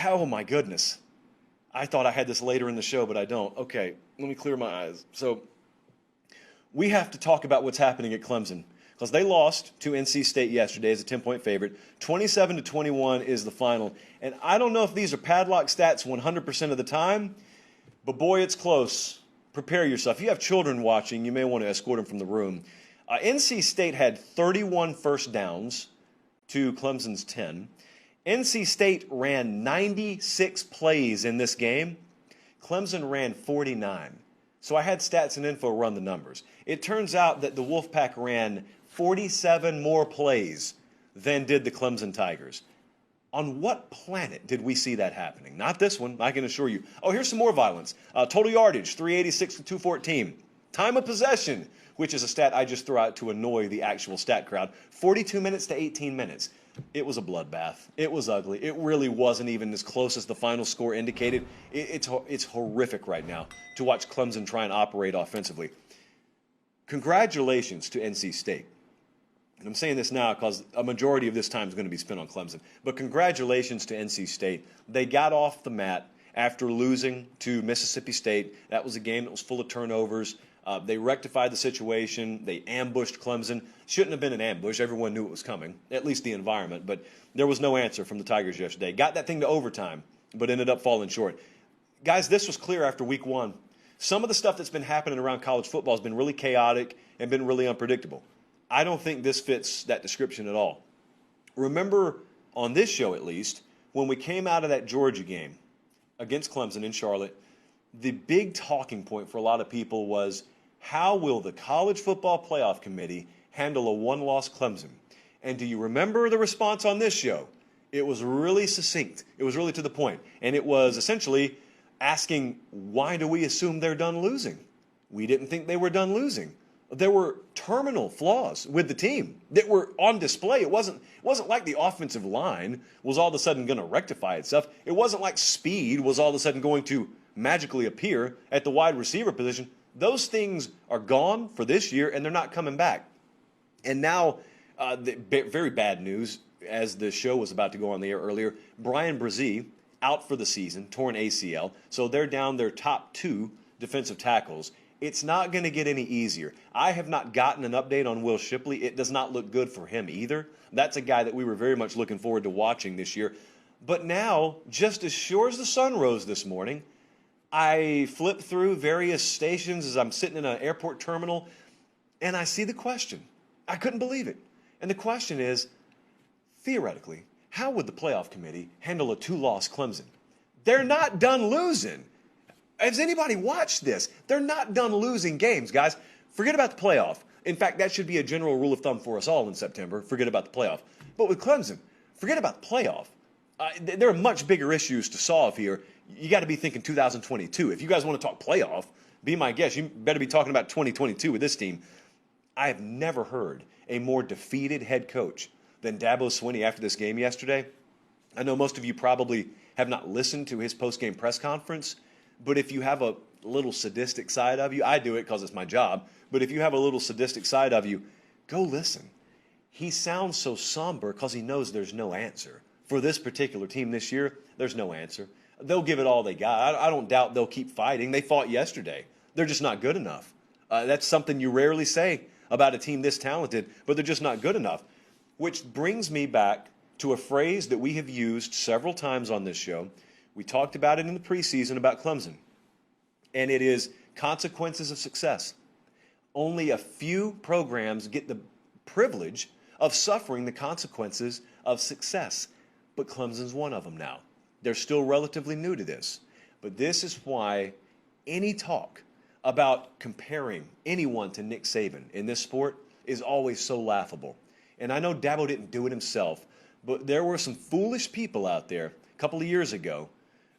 Oh, my goodness. I thought I had this later in the show, but I don't. Okay, let me clear my eyes. So we have to talk about what's happening at Clemson because they lost to NC State yesterday as a 10-point favorite. 27-21 is the final. And I don't know if these are padlock stats 100% of the time, but boy, it's close. Prepare yourself. If you have children watching, you may want to escort them from the room. NC State had 31 first downs to Clemson's 10. NC State ran 96 plays in this game. Clemson ran 49. So I had stats and info run the numbers. It turns out that the Wolfpack ran 47 more plays than did the Clemson Tigers. On what planet did we see that happening? Not this one, I can assure you. Oh, here's some more violence. Total yardage, 386 to 214. Time of possession, which is a stat I just throw out to annoy the actual stat crowd, 42 minutes to 18 minutes. It was a bloodbath. It was ugly. It really wasn't even as close as the final score indicated. It's horrific right now to watch Clemson try and operate offensively. Congratulations to NC State. And I'm saying this now because a majority of this time is going to be spent on Clemson. But congratulations to NC State. They got off the mat after losing to Mississippi State. That was a game that was full of turnovers. They rectified the situation. They ambushed Clemson. Shouldn't have been an ambush. Everyone knew it was coming, at least the environment. But there was no answer from the Tigers yesterday. Got that thing to overtime, but ended up falling short. Guys, this was clear after week one. Some of the stuff that's been happening around college football has been really chaotic and been really unpredictable. I don't think this fits that description at all. Remember, on this show at least, when we came out of that Georgia game against Clemson in Charlotte, the big talking point for a lot of people was, how will the College Football Playoff Committee handle a one-loss Clemson? And do you remember the response on this show? It was really succinct. It was really to the point. And it was essentially asking, why do we assume they're done losing? We didn't think they were done losing. There were terminal flaws with the team that were on display. It wasn't like the offensive line was all of a sudden going to rectify itself. It wasn't like speed was all of a sudden going to magically appear at the wide receiver position. Those things are gone for this year, and they're not coming back. And now, very bad news, as the show was about to go on the air earlier, Brian Brzee out for the season, torn ACL. So they're down their top two defensive tackles. It's not going to get any easier. I have not gotten an update on Will Shipley. It does not look good for him either. That's a guy that we were very much looking forward to watching this year. But now, just as sure as the sun rose this morning, I flip through various stations as I'm sitting in an airport terminal, and I see the question. I couldn't believe it. And the question is, theoretically, how would the playoff committee handle a two-loss Clemson? They're not done losing. Has anybody watched this? They're not done losing games, guys. Forget about the playoff. In fact, that should be a general rule of thumb for us all in September. Forget about the playoff. But with Clemson, forget about the playoff. There are much bigger issues to solve here. You got to be thinking 2022. If you guys want to talk playoff, be my guest. You better be talking about 2022 with this team. I have never heard a more defeated head coach than Dabo Swinney after this game yesterday. I know most of you probably have not listened to his post-game press conference, but if you have a little sadistic side of you, I do it because it's my job, but if you have a little sadistic side of you, go listen. He sounds so somber because he knows there's no answer. For this particular team this year, there's no answer. They'll give it all they got. I don't doubt they'll keep fighting. They fought yesterday. They're just not good enough. That's something you rarely say about a team this talented, but they're just not good enough. Which brings me back to a phrase that we have used several times on this show. We talked about it in the preseason about Clemson, and it is consequences of success. Only a few programs get the privilege of suffering the consequences of success, but Clemson's one of them now. They're still relatively new to this, but this is why any talk about comparing anyone to Nick Saban in this sport is always so laughable. And I know Dabo didn't do it himself, but there were some foolish people out there a couple of years ago,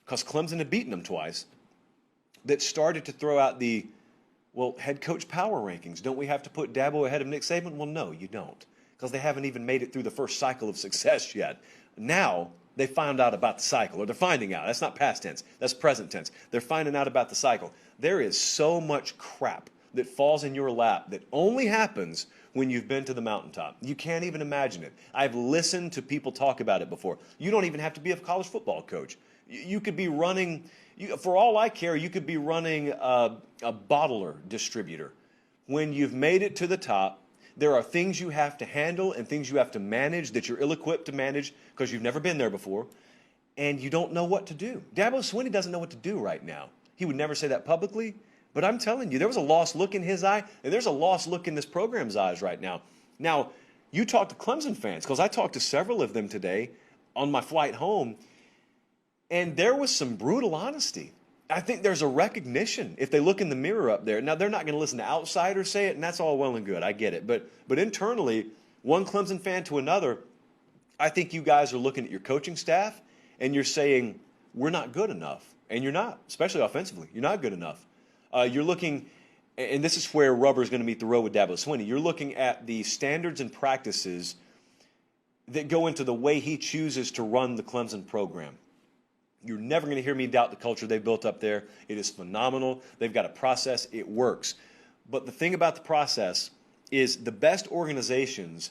because Clemson had beaten them twice, that started to throw out the, head coach power rankings. Don't we have to put Dabo ahead of Nick Saban? Well, no, you don't, because they haven't even made it through the first cycle of success yet. Now they found out about the cycle, or they're finding out. That's not past tense. That's present tense. They're finding out about the cycle. There is so much crap that falls in your lap that only happens when you've been to the mountaintop. You can't even imagine it. I've listened to people talk about it before. You don't even have to be a college football coach. You could be running, for all I care, you could be running a bottler distributor. When you've made it to the top, there are things you have to handle and things you have to manage that you're ill-equipped to manage because you've never been there before, and you don't know what to do. Dabo Swinney doesn't know what to do right now. He would never say that publicly, but I'm telling you, there was a lost look in his eye, and there's a lost look in this program's eyes right now. Now, you talk to Clemson fans, because I talked to several of them today on my flight home, and there was some brutal honesty. I think there's a recognition if they look in the mirror up there. Now, they're not going to listen to outsiders say it, and that's all well and good. I get it. But internally, one Clemson fan to another, I think you guys are looking at your coaching staff, and you're saying, we're not good enough. And you're not, especially offensively. You're not good enough. You're looking, and this is where rubber is going to meet the road with Dabo Swinney. You're looking at the standards and practices that go into the way he chooses to run the Clemson program. You're never going to hear me doubt the culture they built up there. It is phenomenal. They've got a process. It works. But the thing about the process is the best organizations,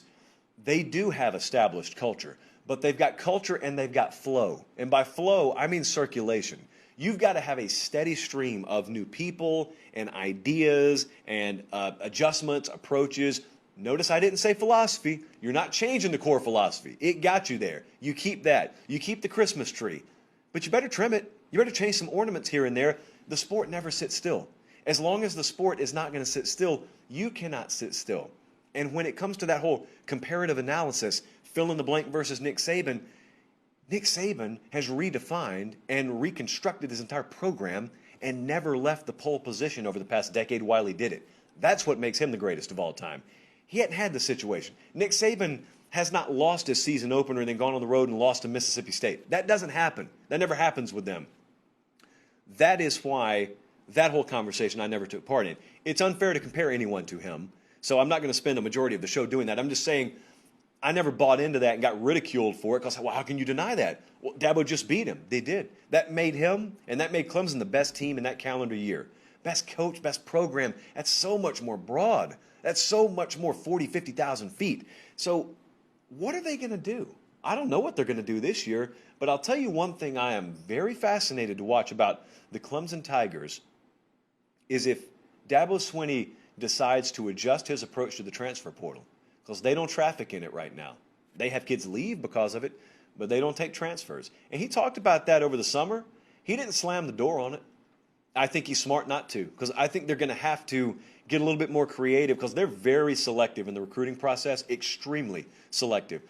they do have established culture. But they've got culture and they've got flow. And by flow, I mean circulation. You've got to have a steady stream of new people and ideas and adjustments, approaches. Notice I didn't say philosophy. You're not changing the core philosophy. It got you there. You keep that. You keep the Christmas tree. But you better trim it. You better change some ornaments here and there. The sport never sits still. As long as the sport is not going to sit still, you cannot sit still. And when it comes to that whole comparative analysis, fill in the blank versus Nick Saban has redefined and reconstructed his entire program and never left the pole position over the past decade while he did it. That's what makes him the greatest of all time. He hadn't had the situation. Nick Saban has not lost his season opener and then gone on the road and lost to Mississippi State. That doesn't happen. That never happens with them. That is why that whole conversation I never took part in. It's unfair to compare anyone to him, so I'm not going to spend the majority of the show doing that. I'm just saying I never bought into that and got ridiculed for it because, well, how can you deny that? Well, Dabo just beat him. They did. That made him and that made Clemson the best team in that calendar year. Best coach, best program. That's so much more broad. That's so much more 40, 50,000 feet. So what are they going to do? I don't know what they're going to do this year, but I'll tell you one thing I am very fascinated to watch about the Clemson Tigers is if Dabo Swinney decides to adjust his approach to the transfer portal, because they don't traffic in it right now. They have kids leave because of it, but they don't take transfers. And he talked about that over the summer. He didn't slam the door on it. I think he's smart not to, because I think they're going to have to get a little bit more creative because they're very selective in the recruiting process, extremely selective.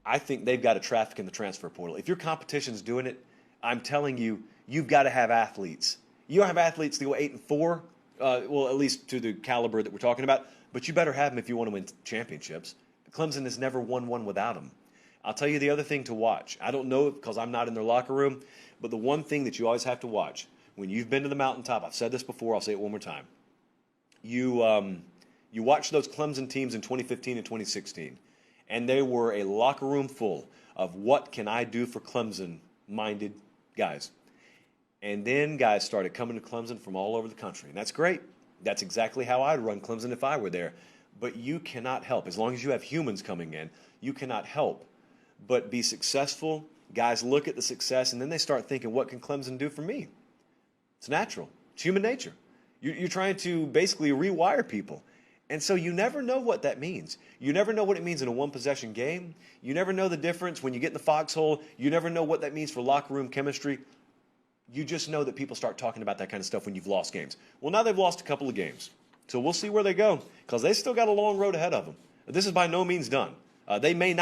I think they've got to traffic in the transfer portal. If your competition's doing it, I'm telling you, you've got to have athletes. You don't have athletes to go 8-4, well, at least to the caliber that we're talking about, but you better have them if you want to win championships. Clemson has never won one without them. I'll tell you the other thing to watch. I don't know because I'm not in their locker room, but the one thing that you always have to watch, when you've been to the mountaintop, I've said this before, I'll say it one more time. You watch those Clemson teams in 2015 and 2016, and they were a locker room full of what can I do for Clemson-minded guys. And then guys started coming to Clemson from all over the country, and that's great. That's exactly how I'd run Clemson if I were there. But you cannot help, as long as you have humans coming in, you cannot help but be successful. Guys look at the success, and then they start thinking, what can Clemson do for me? It's natural. It's human nature. You're trying to basically rewire people. And so you never know what that means. You never know what it means in a one-possession game. You never know the difference when you get in the foxhole. You never know what that means for locker room chemistry. You just know that people start talking about that kind of stuff when you've lost games. Well, now they've lost a couple of games. So we'll see where they go because they still got a long road ahead of them. This is by no means done. They may not